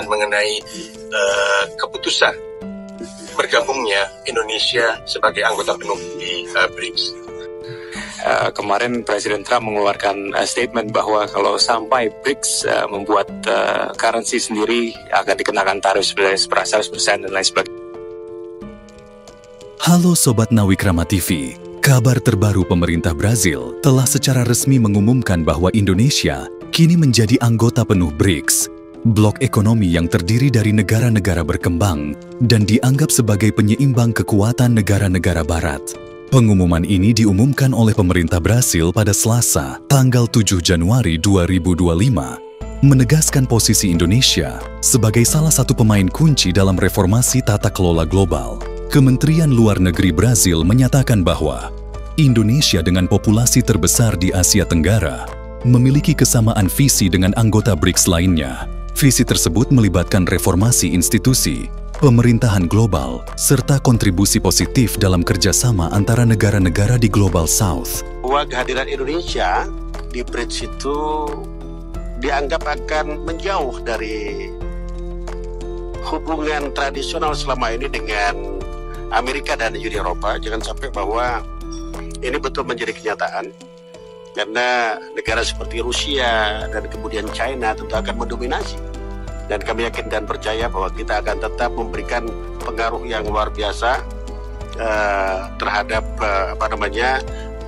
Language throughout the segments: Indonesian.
mengenai keputusan bergabungnya Indonesia sebagai anggota penuh di BRICS. Kemarin Presiden Trump mengeluarkan statement bahwa kalau sampai BRICS membuat currency sendiri akan dikenakan tarif sebesar 100% dan lain sebagainya. Halo Sobat Nawikrama TV, kabar terbaru pemerintah Brazil telah secara resmi mengumumkan bahwa Indonesia kini menjadi anggota penuh BRICS, blok ekonomi yang terdiri dari negara-negara berkembang dan dianggap sebagai penyeimbang kekuatan negara-negara barat. Pengumuman ini diumumkan oleh pemerintah Brasil pada Selasa, tanggal 7 Januari 2025, menegaskan posisi Indonesia sebagai salah satu pemain kunci dalam reformasi tata kelola global. Kementerian Luar Negeri Brasil menyatakan bahwa Indonesia dengan populasi terbesar di Asia Tenggara memiliki kesamaan visi dengan anggota BRICS lainnya. Visi tersebut melibatkan reformasi institusi, pemerintahan global, serta kontribusi positif dalam kerjasama antara negara-negara di Global South. Bahwa kehadiran Indonesia di BRICS itu dianggap akan menjauh dari hubungan tradisional selama ini dengan Amerika dan Uni Eropa. Jangan sampai bahwa ini betul menjadi kenyataan, karena negara seperti Rusia dan kemudian China tentu akan mendominasi. Dan kami yakin dan percaya bahwa kita akan tetap memberikan pengaruh yang luar biasa terhadap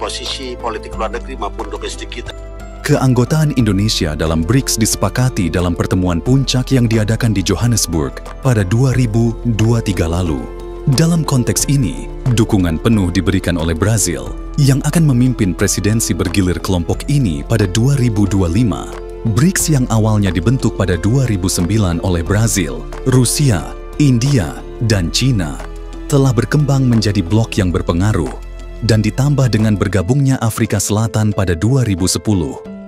posisi politik luar negeri maupun domestik kita. Keanggotaan Indonesia dalam BRICS disepakati dalam pertemuan puncak yang diadakan di Johannesburg pada 2023 lalu. Dalam konteks ini, dukungan penuh diberikan oleh Brazil yang akan memimpin presidensi bergilir kelompok ini pada 2025. BRICS yang awalnya dibentuk pada 2009 oleh Brazil, Rusia, India, dan China telah berkembang menjadi blok yang berpengaruh dan ditambah dengan bergabungnya Afrika Selatan pada 2010.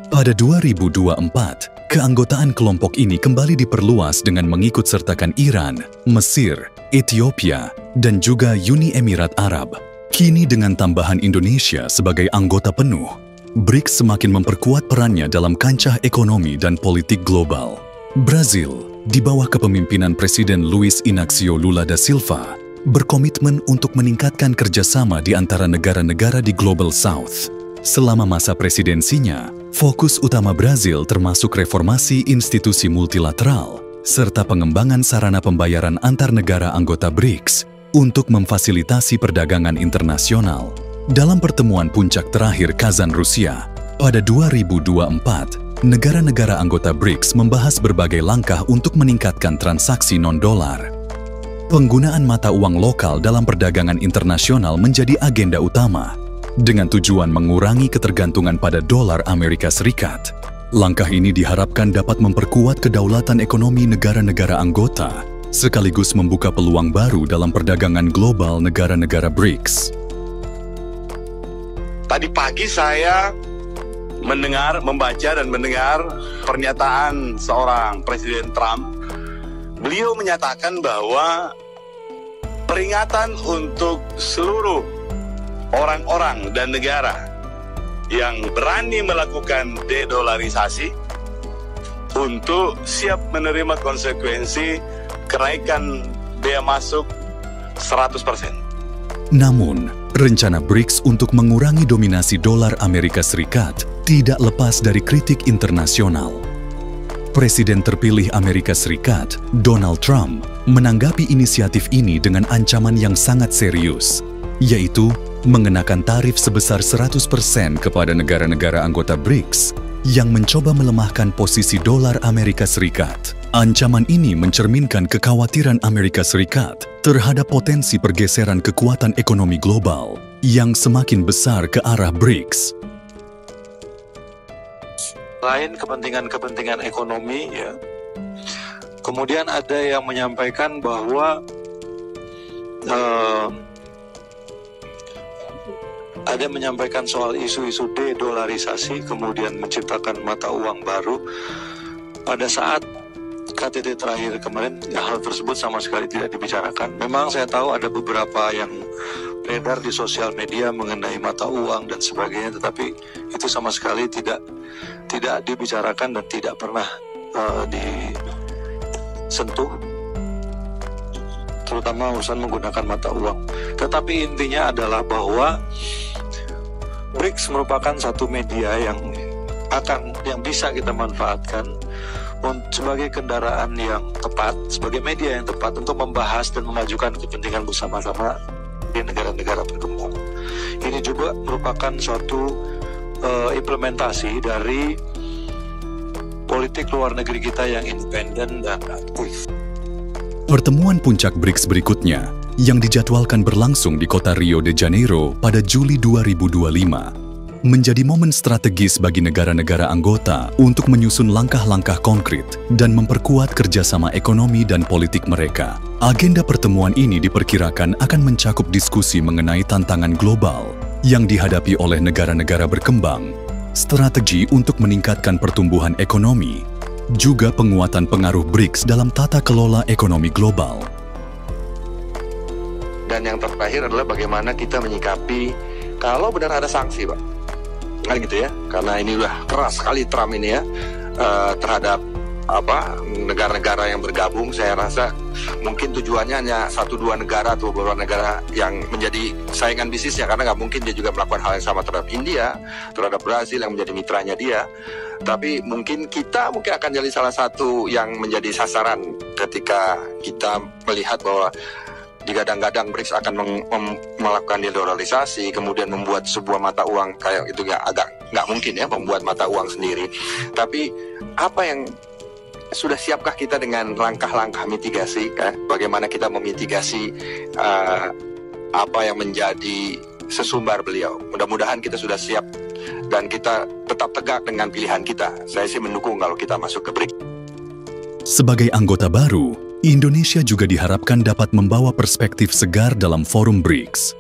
Pada 2024, keanggotaan kelompok ini kembali diperluas dengan mengikut sertakan Iran, Mesir, Ethiopia, dan juga Uni Emirat Arab. Kini dengan tambahan Indonesia sebagai anggota penuh, BRICS semakin memperkuat perannya dalam kancah ekonomi dan politik global. Brazil, di bawah kepemimpinan Presiden Luiz Inácio Lula da Silva, berkomitmen untuk meningkatkan kerjasama di antara negara-negara di Global South. Selama masa presidensinya, fokus utama Brazil termasuk reformasi institusi multilateral, serta pengembangan sarana pembayaran antar negara anggota BRICS untuk memfasilitasi perdagangan internasional. Dalam pertemuan puncak terakhir Kazan, Rusia, pada 2024, negara-negara anggota BRICS membahas berbagai langkah untuk meningkatkan transaksi non-dolar. Penggunaan mata uang lokal dalam perdagangan internasional menjadi agenda utama, dengan tujuan mengurangi ketergantungan pada dolar Amerika Serikat. Langkah ini diharapkan dapat memperkuat kedaulatan ekonomi negara-negara anggota, sekaligus membuka peluang baru dalam perdagangan global negara-negara BRICS. Tadi pagi saya membaca dan mendengar pernyataan seorang Presiden Trump. Beliau menyatakan bahwa peringatan untuk seluruh orang-orang dan negara yang berani melakukan dedolarisasi untuk siap menerima konsekuensi kenaikan bea masuk 100%. Namun, rencana BRICS untuk mengurangi dominasi dolar Amerika Serikat tidak lepas dari kritik internasional. Presiden terpilih Amerika Serikat, Donald Trump, menanggapi inisiatif ini dengan ancaman yang sangat serius, yaitu mengenakan tarif sebesar 100% kepada negara-negara anggota BRICS yang mencoba melemahkan posisi dolar Amerika Serikat. Ancaman ini mencerminkan kekhawatiran Amerika Serikat terhadap potensi pergeseran kekuatan ekonomi global yang semakin besar ke arah BRICS. Lain kepentingan-kepentingan ekonomi, ya. Kemudian ada yang menyampaikan bahwa ada yang menyampaikan soal isu-isu dedolarisasi, kemudian menciptakan mata uang baru. Pada saat KTT terakhir kemarin, hal tersebut sama sekali tidak dibicarakan. Memang saya tahu ada beberapa yang beredar di sosial media mengenai mata uang dan sebagainya, tetapi itu sama sekali tidak dibicarakan dan tidak pernah sentuh, terutama urusan menggunakan mata uang. Tetapi intinya adalah bahwa BRICS merupakan satu media yang bisa kita manfaatkan sebagai kendaraan yang tepat, sebagai media yang tepat untuk membahas dan memajukan kepentingan bersama-sama di negara-negara berkembang. Ini juga merupakan suatu implementasi dari politik luar negeri kita yang independen dan aktif. Pertemuan puncak BRICS berikutnya yang dijadwalkan berlangsung di kota Rio de Janeiro pada Juli 2025 menjadi momen strategis bagi negara-negara anggota untuk menyusun langkah-langkah konkret dan memperkuat kerjasama ekonomi dan politik mereka. Agenda pertemuan ini diperkirakan akan mencakup diskusi mengenai tantangan global yang dihadapi oleh negara-negara berkembang, strategi untuk meningkatkan pertumbuhan ekonomi, juga penguatan pengaruh BRICS dalam tata kelola ekonomi global. Dan yang terakhir adalah bagaimana kita menyikapi kalau benar ada sanksi, Pak. Kan gitu ya, karena ini udah keras sekali Trump ini ya terhadap negara-negara yang bergabung. Saya rasa mungkin tujuannya hanya 1-2 negara atau beberapa negara yang menjadi saingan bisnisnya, karena nggak mungkin dia juga melakukan hal yang sama terhadap India, terhadap Brazil yang menjadi mitranya dia. Tapi mungkin kita akan jadi salah satu yang menjadi sasaran ketika kita melihat bahwa digadang-gadang BRICS akan melakukan dedolarisasi, kemudian membuat sebuah mata uang kayak itu agak nggak mungkin ya, membuat mata uang sendiri. Tapi apa yang sudah siapkah kita dengan langkah-langkah mitigasi? Bagaimana kita memitigasi apa yang menjadi sesumbar beliau? Mudah-mudahan kita sudah siap dan kita tetap tegak dengan pilihan kita. Saya sih mendukung kalau kita masuk ke BRICS. Sebagai anggota baru, Indonesia juga diharapkan dapat membawa perspektif segar dalam forum BRICS.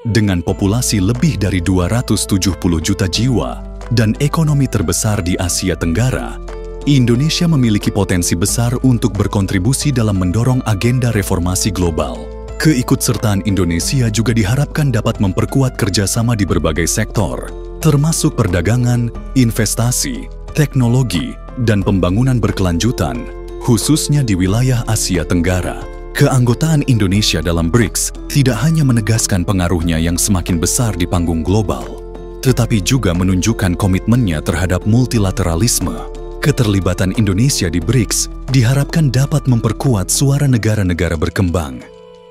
Dengan populasi lebih dari 270 juta jiwa dan ekonomi terbesar di Asia Tenggara, Indonesia memiliki potensi besar untuk berkontribusi dalam mendorong agenda reformasi global. Keikutsertaan Indonesia juga diharapkan dapat memperkuat kerjasama di berbagai sektor, termasuk perdagangan, investasi, teknologi, dan pembangunan berkelanjutan, khususnya di wilayah Asia Tenggara. Keanggotaan Indonesia dalam BRICS tidak hanya menegaskan pengaruhnya yang semakin besar di panggung global, tetapi juga menunjukkan komitmennya terhadap multilateralisme. Keterlibatan Indonesia di BRICS diharapkan dapat memperkuat suara negara-negara berkembang,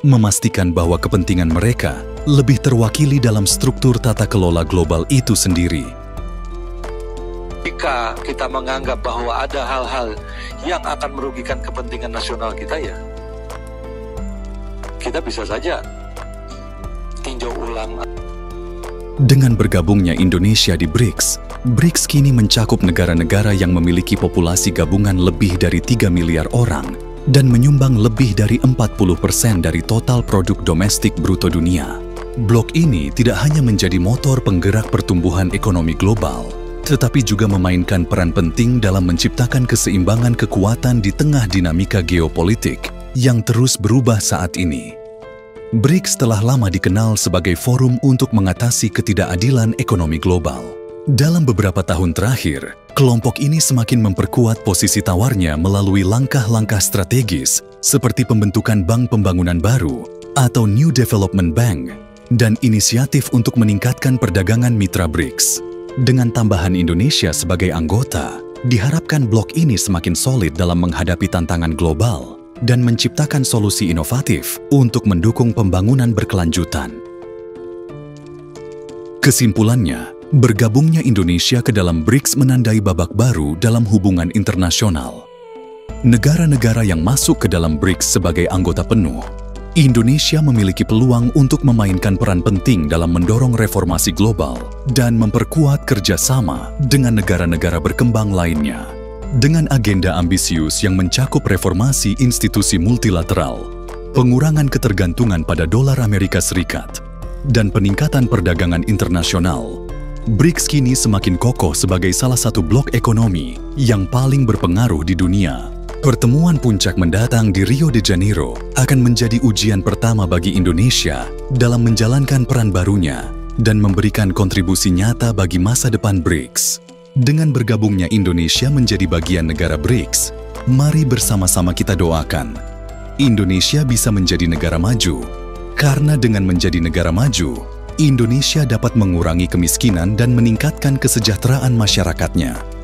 memastikan bahwa kepentingan mereka lebih terwakili dalam struktur tata kelola global itu sendiri. Jika kita menganggap bahwa ada hal-hal yang akan merugikan kepentingan nasional kita, ya kita bisa saja tinjau ulang. Dengan bergabungnya Indonesia di BRICS, BRICS kini mencakup negara-negara yang memiliki populasi gabungan lebih dari 3 miliar orang dan menyumbang lebih dari 40% dari total produk domestik bruto dunia. Blok ini tidak hanya menjadi motor penggerak pertumbuhan ekonomi global, tetapi juga memainkan peran penting dalam menciptakan keseimbangan kekuatan di tengah dinamika geopolitik yang terus berubah saat ini. BRICS telah lama dikenal sebagai forum untuk mengatasi ketidakadilan ekonomi global. Dalam beberapa tahun terakhir, kelompok ini semakin memperkuat posisi tawarnya melalui langkah-langkah strategis seperti pembentukan Bank Pembangunan Baru atau New Development Bank dan inisiatif untuk meningkatkan perdagangan mitra BRICS. Dengan tambahan Indonesia sebagai anggota, diharapkan blok ini semakin solid dalam menghadapi tantangan global dan menciptakan solusi inovatif untuk mendukung pembangunan berkelanjutan. Kesimpulannya, bergabungnya Indonesia ke dalam BRICS menandai babak baru dalam hubungan internasional. Negara-negara yang masuk ke dalam BRICS sebagai anggota penuh, Indonesia memiliki peluang untuk memainkan peran penting dalam mendorong reformasi global dan memperkuat kerjasama dengan negara-negara berkembang lainnya. Dengan agenda ambisius yang mencakup reformasi institusi multilateral, pengurangan ketergantungan pada dolar Amerika Serikat, dan peningkatan perdagangan internasional, BRICS kini semakin kokoh sebagai salah satu blok ekonomi yang paling berpengaruh di dunia. Pertemuan puncak mendatang di Rio de Janeiro akan menjadi ujian pertama bagi Indonesia dalam menjalankan peran barunya dan memberikan kontribusi nyata bagi masa depan BRICS. Dengan bergabungnya Indonesia menjadi bagian negara BRICS, Mari bersama-sama kita doakan Indonesia bisa menjadi negara maju, karena dengan menjadi negara maju, Indonesia dapat mengurangi kemiskinan dan meningkatkan kesejahteraan masyarakatnya.